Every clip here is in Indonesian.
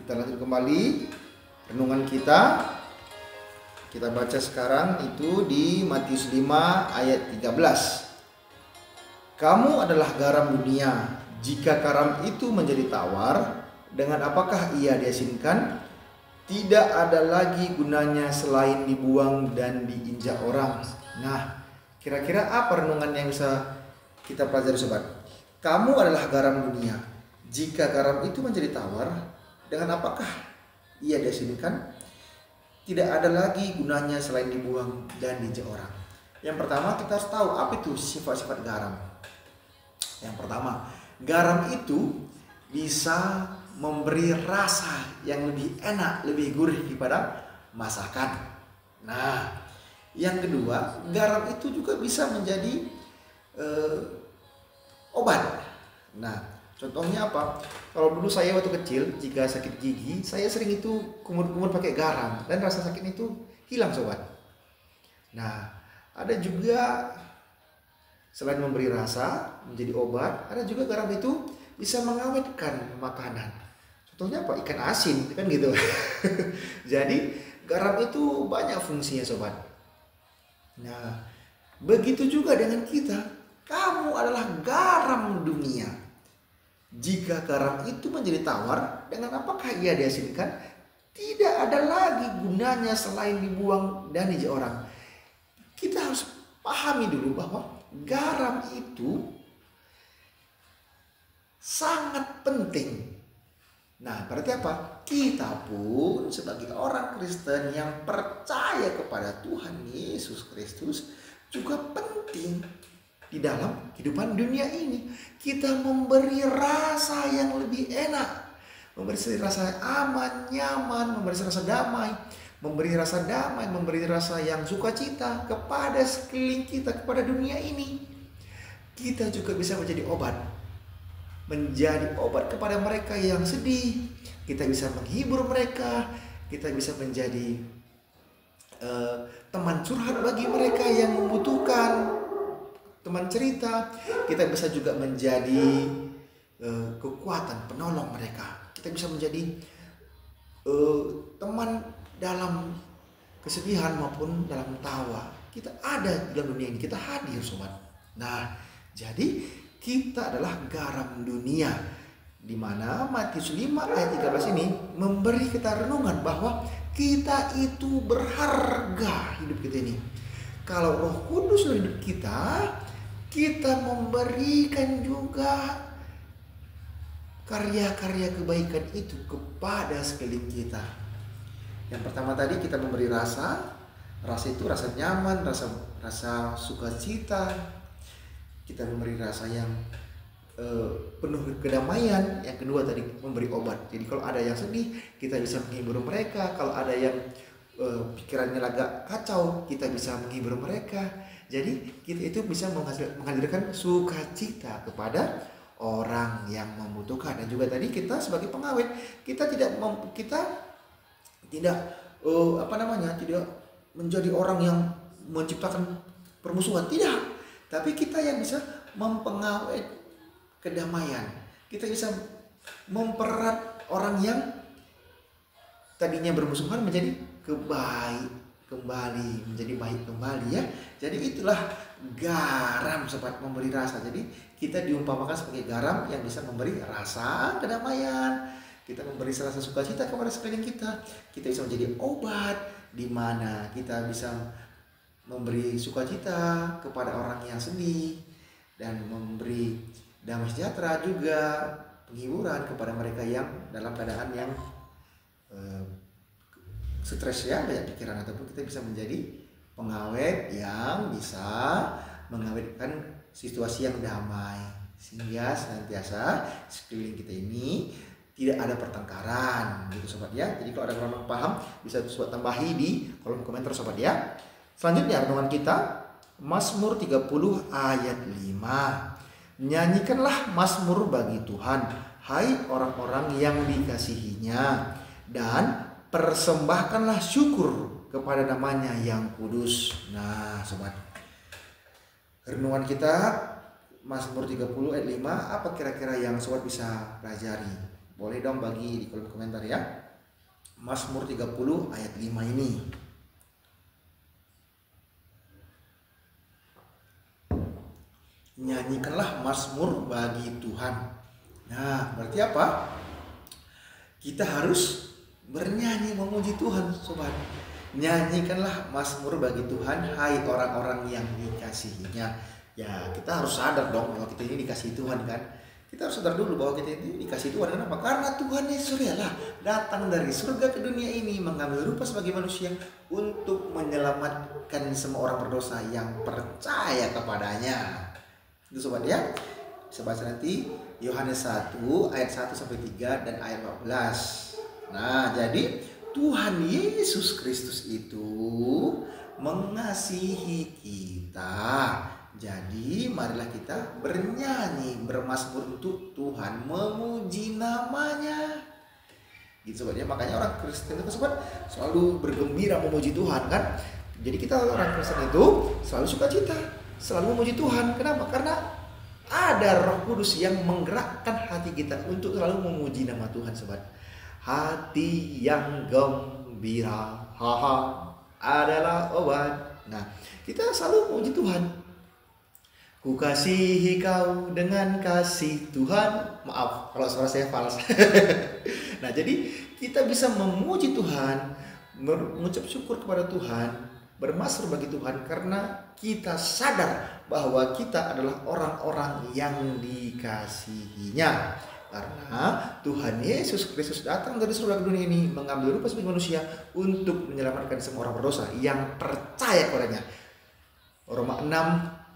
Kita lanjut kembali renungan kita. Kita baca sekarang itu di Matius 5 ayat 13. Kamu adalah garam dunia. Jika garam itu menjadi tawar, dengan apakah ia diasinkan? Tidak ada lagi gunanya selain dibuang dan diinjak orang. Nah, kira-kira apa renungan yang bisa kita pelajari sobat? Kamu adalah garam dunia. Jika garam itu menjadi tawar, dengan apakah ia diasinkan? Tidak ada lagi gunanya selain dibuang dan diinjak orang. Yang pertama, kita harus tahu apa itu sifat-sifat garam. Yang pertama, garam itu bisa memberi rasa yang lebih enak, lebih gurih daripada masakan. Nah, yang kedua, garam itu juga bisa menjadi obat. Nah, contohnya apa? Kalau dulu saya waktu kecil, jika sakit gigi, saya sering itu kumur-kumur pakai garam dan rasa sakit itu hilang sobat. Nah, ada juga selain memberi rasa menjadi obat, ada juga garam itu bisa mengawetkan makanan. Contohnya apa? Ikan asin, kan gitu. Jadi garam itu banyak fungsinya sobat. Nah, begitu juga dengan kita. Kamu adalah garam dunia. Jika garam itu menjadi tawar, dengan apakah ia diasinkan? Tidak ada lagi gunanya selain dibuang dan diinjak orang. Kita harus pahami dulu bahwa garam itu sangat penting. Nah, berarti apa? Kita pun sebagai orang Kristen yang percaya kepada Tuhan Yesus Kristus juga penting di dalam kehidupan dunia ini. Kita memberi rasa yang lebih enak, memberi rasa aman, nyaman, memberi rasa damai, memberi rasa yang sukacita kepada sekeliling kita, kepada dunia ini. Kita juga bisa menjadi obat kepada mereka yang sedih. Kita bisa menghibur mereka, kita bisa menjadi teman curhat bagi mereka yang membutuhkan, teman cerita. Kita bisa juga menjadi kekuatan penolong mereka. Kita bisa menjadi teman dalam kesedihan maupun dalam tawa. Kita ada dalam dunia ini, kita hadir sobat. Nah, jadi kita adalah garam dunia, di mana Matius 5 ayat 13 ini memberi kita renungan bahwa kita itu berharga hidup kita ini. Kalau Roh Kudus dalam hidup kita memberikan juga karya-karya kebaikan itu kepada sekeliling kita. Yang pertama tadi kita memberi rasa itu rasa nyaman, rasa sukacita. Kita memberi rasa yang penuh kedamaian. Yang kedua tadi memberi obat. Jadi kalau ada yang sedih, kita bisa menghibur mereka. Kalau ada yang pikirannya agak kacau, kita bisa menghibur mereka. Jadi kita itu bisa menghadirkan sukacita kepada orang yang membutuhkan. Dan juga tadi kita sebagai pengawet, kita tidak tidak menjadi orang yang menciptakan permusuhan, tidak. Tapi kita yang bisa mempengawet kedamaian. Kita bisa mempererat orang yang tadinya bermusuhan menjadi menjadi baik kembali ya. Jadi itulah garam sobat, memberi rasa. Jadi kita diumpamakan sebagai garam yang bisa memberi rasa kedamaian. Kita memberi rasa sukacita kepada sekeliling kita. Kita bisa menjadi obat di mana kita bisa memberi sukacita kepada orang yang sedih dan memberi damai sejahtera juga, penghiburan kepada mereka yang dalam keadaan yang stres ya, banyak pikiran. Ataupun kita bisa menjadi pengawet yang bisa mengawetkan situasi yang damai, sehingga senantiasa sekeliling kita ini tidak ada pertengkaran gitu sobat ya. Jadi kalau ada orang paham bisa sobat tambahi di kolom komentar sobat ya. Selanjutnya renungan kita Mazmur 30 ayat 5. Nyanyikanlah mazmur bagi Tuhan, hai orang-orang yang dikasihinya, dan persembahkanlah syukur kepada namanya yang kudus. Nah sobat, renungan kita Mazmur 30 ayat 5, apa kira-kira yang sobat bisa pelajari? Boleh dong bagi di kolom komentar ya. Mazmur 30 ayat 5 ini. Nyanyikanlah mazmur bagi Tuhan. Nah, berarti apa? Kita harus bernyanyi memuji Tuhan, sobat. Nyanyikanlah mazmur bagi Tuhan, hai orang-orang yang dikasihinya. Ya, kita harus sadar dong bahwa kita ini dikasihi Tuhan kan. Kita harus sadar dulu bahwa kita ini dikasihi Tuhan. Kenapa? Karena Tuhan Yesus rela datang dari surga ke dunia ini, mengambil rupa sebagai manusia untuk menyelamatkan semua orang berdosa yang percaya kepadanya. Itu sobat ya. Bisa baca nanti Yohanes 1 ayat 1 sampai 3 dan ayat 14. Nah, jadi Tuhan Yesus Kristus itu mengasihi kita. Jadi marilah kita bernyanyi, bermazmur untuk Tuhan, memuji namanya. Gitu sobat ya. Makanya orang Kristen itu sobat selalu bergembira memuji Tuhan kan. Jadi kita orang Kristen itu selalu sukacita, selalu memuji Tuhan. Kenapa? Karena ada Roh Kudus yang menggerakkan hati kita untuk selalu memuji nama Tuhan, sobat. Hati yang gembira, haha, adalah obat. Nah, kita selalu memuji Tuhan. Ku kasihi kau dengan kasih Tuhan. Maaf kalau suara saya fals. Nah, jadi kita bisa memuji Tuhan, mengucap syukur kepada Tuhan, bermazmur bagi Tuhan karena kita sadar bahwa kita adalah orang-orang yang dikasihinya. Karena Tuhan Yesus Kristus datang dari surga ke dunia ini, mengambil rupa sebagai manusia untuk menyelamatkan semua orang berdosa yang percaya kepadanya. Roma 6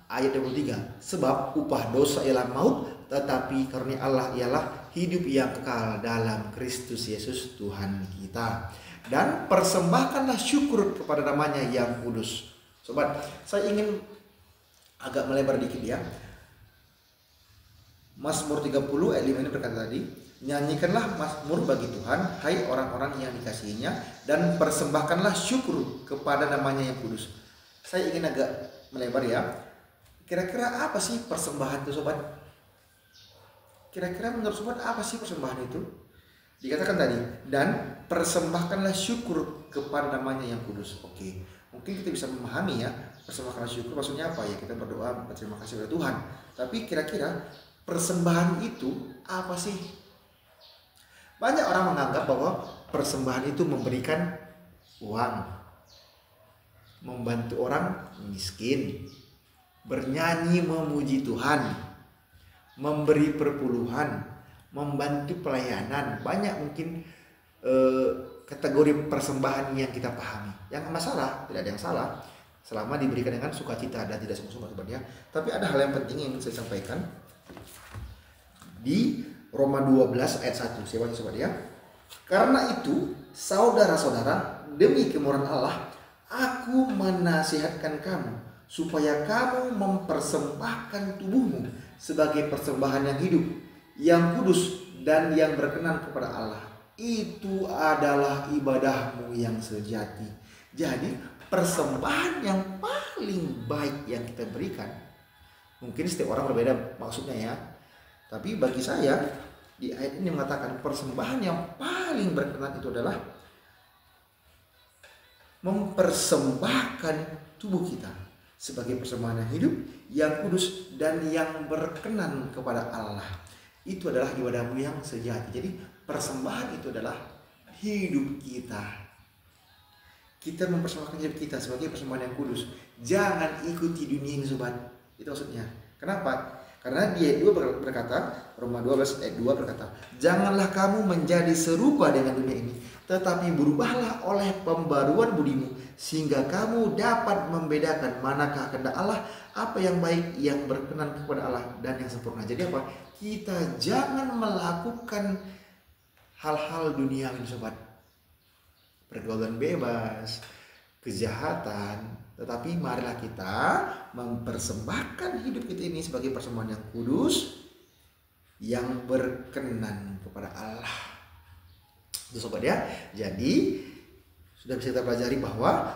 ayat 23. Sebab upah dosa ialah maut, tetapi karunia Allah ialah hidup yang kekal dalam Kristus Yesus Tuhan kita. Dan persembahkanlah syukur kepada namanya yang kudus. Sobat, saya ingin agak melebar dikit ya. Mazmur 30 ayat 5 ini berkata tadi, nyanyikanlah mazmur bagi Tuhan, hai orang-orang yang dikasihinya, dan persembahkanlah syukur kepada namanya yang kudus. Saya ingin agak melebar ya. Kira-kira apa sih persembahan itu, sobat? Kira-kira menurut sobat apa sih persembahan itu? Dikatakan tadi, dan persembahkanlah syukur kepada namanya yang kudus. Oke, mungkin kita bisa memahami ya, persembahkanlah syukur maksudnya apa ya? Kita berdoa berterima kasih kepada Tuhan. Tapi kira-kira persembahan itu apa sih? Banyak orang menganggap bahwa persembahan itu memberikan uang, membantu orang miskin, bernyanyi memuji Tuhan, memberi perpuluhan, membantu pelayanan. Banyak mungkin kategori persembahan yang kita pahami. Yang masalah, tidak ada yang salah selama diberikan dengan sukacita dan tidak sungguh-sungguh sebenarnya. Tapi ada hal yang penting yang ingin saya sampaikan di Roma 12 ayat 1. Saya baca sobat ya. Karena itu, saudara-saudara, demi kemurahan Allah, aku menasihatkan kamu supaya kamu mempersembahkan tubuhmu sebagai persembahan yang hidup, yang kudus dan yang berkenan kepada Allah. Itu adalah ibadahmu yang sejati. Jadi persembahan yang paling baik yang kita berikan, mungkin setiap orang berbeda maksudnya ya, tapi bagi saya di ayat ini mengatakan persembahan yang paling berkenan itu adalah mempersembahkan tubuh kita sebagai persembahan yang hidup, yang kudus dan yang berkenan kepada Allah. Itu adalah ibadahmu yang sejati. Jadi persembahan itu adalah hidup kita. Kita mempersembahkan hidup kita sebagai persembahan yang kudus. Jangan ikuti dunia ini, sobat. Itu maksudnya. Kenapa? Karena di ayat 2 berkata, Roma 12 ayat 2 berkata, janganlah kamu menjadi serupa dengan dunia ini, tetapi berubahlah oleh pembaruan budimu, sehingga kamu dapat membedakan manakah kehendak Allah, apa yang baik, yang berkenan kepada Allah, dan yang sempurna. Jadi apa? Kita jangan melakukan hal-hal duniawi, sobat. Pergaulan bebas, kejahatan. Tetapi marilah kita mempersembahkan hidup kita ini sebagai persembahan yang kudus, yang berkenan kepada Allah. Itu sobat ya. Jadi sudah bisa kita pelajari bahwa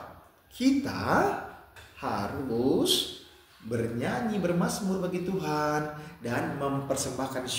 kita harus bernyanyi, bermazmur bagi Tuhan dan mempersembahkan